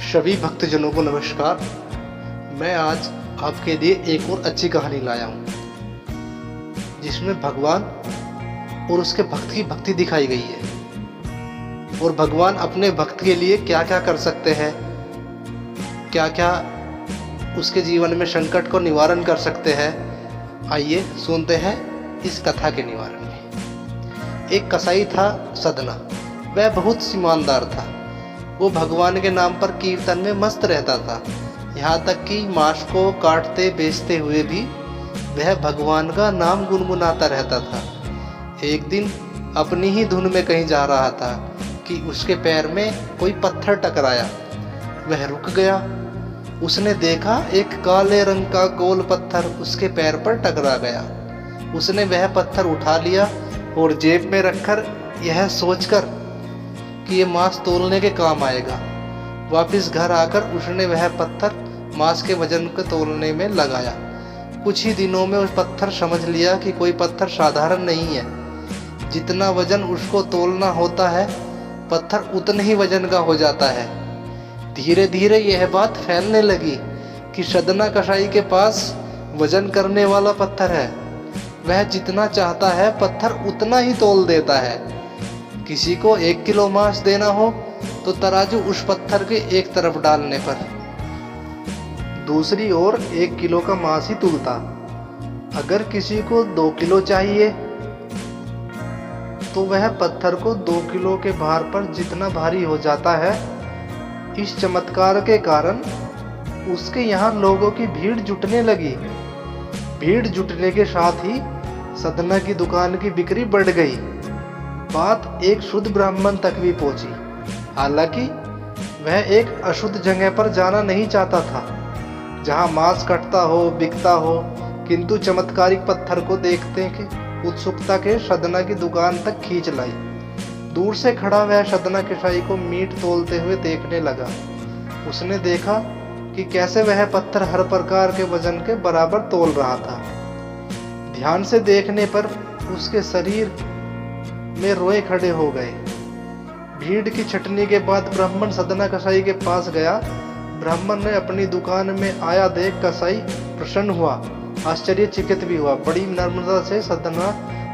सभी भक्तजनों को नमस्कार। मैं आज आपके लिए एक और अच्छी कहानी लाया हूँ, जिसमें भगवान और उसके भक्त की भक्ति दिखाई गई है और भगवान अपने भक्त के लिए क्या क्या कर सकते हैं, क्या क्या उसके जीवन में संकट को निवारण कर सकते हैं। आइए सुनते हैं इस कथा के निवारण में। एक कसाई था सदना। वह बहुत ईमानदार था। वो भगवान के नाम पर कीर्तन में मस्त रहता था। यहाँ तक कि मांस को काटते बेचते हुए भी वह भगवान का नाम गुनगुनाता रहता था। एक दिन अपनी ही धुन में कहीं जा रहा था कि उसके पैर में कोई पत्थर टकराया। वह रुक गया। उसने देखा एक काले रंग का गोल पत्थर उसके पैर पर टकरा गया। उसने वह पत्थर उठा लिया और जेब में रखकर यह सोचकर कि ये मांस तोलने के काम आएगा, वापस घर आकर उसने वह पत्थर मांस के वजन को तोलने में लगाया। कुछ ही दिनों में उस पत्थर समझ लिया कि कोई पत्थर साधारण नहीं है। जितना वजन उसको तोलना होता है, पत्थर उतने ही वजन का हो जाता है। धीरे धीरे यह बात फैलने लगी कि सदना कसाई के पास वजन करने वाला पत्थर है। वह जितना चाहता है पत्थर उतना ही तोल देता है। किसी को 1 किलो मांस देना हो तो तराजू उस पत्थर के एक तरफ डालने पर दूसरी ओर 1 किलो का मांस ही तुलता। अगर किसी को 2 किलो चाहिए तो वह पत्थर को 2 किलो के भार पर जितना भारी हो जाता है। इस चमत्कार के कारण उसके यहाँ लोगों की भीड़ जुटने लगी। भीड़ जुटने के साथ ही सदना की दुकान की बिक्री बढ़ गई। बात एक शुद्ध ब्राह्मण तक भी पहुंची। हालांकि वह एक अशुद्ध जगह पर जाना नहीं चाहता था, जहां मांस कटता हो, बिकता हो, किंतु चमत्कारिक पत्थर को देखते के उत्सुकता के सदना की दुकान तक खींच लाई। दूर से खड़ा वह सदना कसाई को मीट तोलते हुए देखने लगा। उसने देखा कि कैसे वह पत्थर हर प्रकार के वजन के बराबर तोल रहा था। ध्यान से देखने पर उसके शरीर में रोए खड़े हो गए। भीड़ की छटनी के बाद ब्राह्मण सदना कसाई के पास गया। ब्राह्मण ने अपनी दुकान में आया देख कसाई प्रसन्न हुआ, आश्चर्यचकित भी हुआ। बड़ी नम्रता से सदना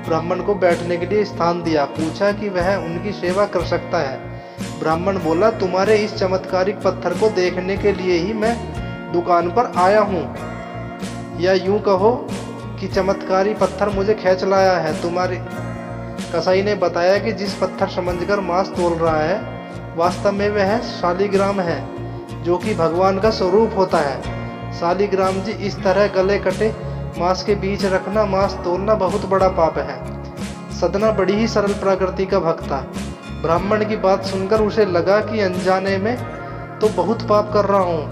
ब्राह्मण को बैठने के लिए स्थान दिया। पूछा कि वह उनकी सेवा कर सकता है। ब्राह्मण बोला, तुम्हारे इस चमत्कारिक पत्थर को देखने के लिए ही मैं दुकान पर आया हूँ, या यूं कहो कि चमत्कारी पत्थर मुझे खींच लाया है। तुम्हारी कसाई ने बताया कि जिस पत्थर समझकर मांस तोल रहा है, वास्तव में वह शालिग्राम है, जो कि भगवान का स्वरूप होता है। शालिग्राम जी, इस तरह गले कटे मांस के बीच रखना, मांस तोलना बहुत बड़ा पाप है। सदना बड़ी ही सरल प्रकृति का भक्त था। ब्राह्मण की बात सुनकर उसे लगा कि अनजाने में तो बहुत पाप कर रहा हूँ।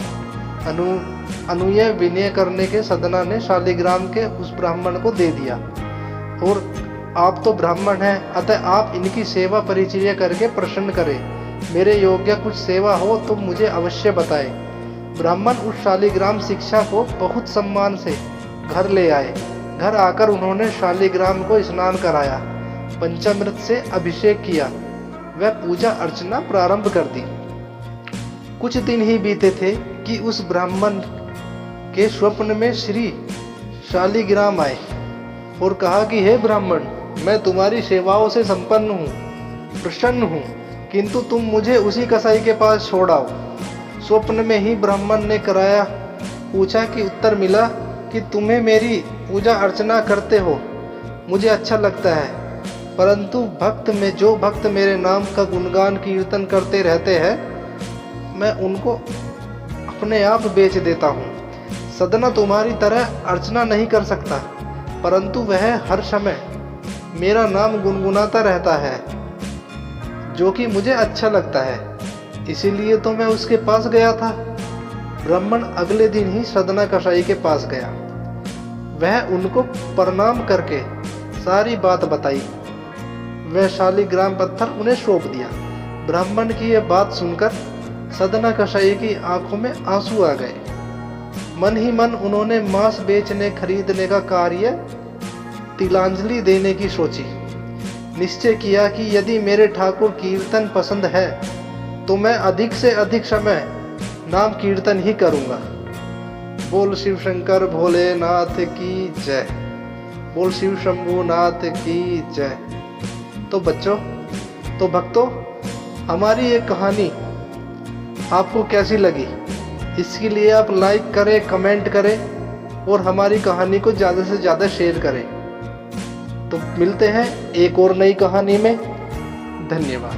अनुय विनय करने के सदना ने शालिग्राम के उस ब्राह्मण को दे दिया। और आप तो ब्राह्मण हैं, अतः आप इनकी सेवा परिचर्या करके प्रसन्न करें। मेरे योग्य कुछ सेवा हो तो मुझे अवश्य बताएं। ब्राह्मण उस शालिग्राम शिक्षा को बहुत सम्मान से घर ले आए। घर आकर उन्होंने शालिग्राम को स्नान कराया, पंचामृत से अभिषेक किया, वह पूजा अर्चना प्रारंभ कर दी। कुछ दिन ही बीते थे कि उस ब्राह्मण के स्वप्न में श्री शालिग्राम आए और कहा कि हे ब्राह्मण, मैं तुम्हारी सेवाओं से संपन्न हूँ, प्रसन्न हूँ, किंतु तुम मुझे उसी कसाई के पास छोड़ आओ। स्वप्न में ही ब्राह्मण ने कराया पूछा कि उत्तर मिला कि तुम्हें मेरी पूजा अर्चना करते हो, मुझे अच्छा लगता है, परंतु जो भक्त मेरे नाम का गुणगान कीर्तन करते रहते हैं, मैं उनको अपने आप बेच देता हूँ। सदना तुम्हारी तरह अर्चना नहीं कर सकता, परंतु वह हर समय मेरा नाम गुनगुनाता रहता है, जो कि मुझे अच्छा लगता है, इसीलिए तो मैं उसके पास गया था। ब्राह्मण अगले दिन ही सदना कसाई के पास गया। वह उनको प्रणाम करके सारी बात बताई। वह शालिग्राम पत्थर उन्हें सौंप दिया। ब्राह्मण की यह बात सुनकर सदना कसाई की आंखों में आंसू आ गए। मन ही मन उन्होंने मांस बेचने खरीदने का कार्य तिलांजलि देने की सोची। निश्चय किया कि यदि मेरे ठाकुर कीर्तन पसंद है तो मैं अधिक से अधिक समय नाम कीर्तन ही करूँगा। बोल शिव शंकर भोलेनाथ की जय। बोल शिव शंभुनाथ की जय। तो बच्चों, तो भक्तों, हमारी ये कहानी आपको कैसी लगी? इसके लिए आप लाइक करें, कमेंट करें और हमारी कहानी को ज़्यादा से ज़्यादा शेयर करें। तो मिलते हैं एक और नई कहानी में। धन्यवाद।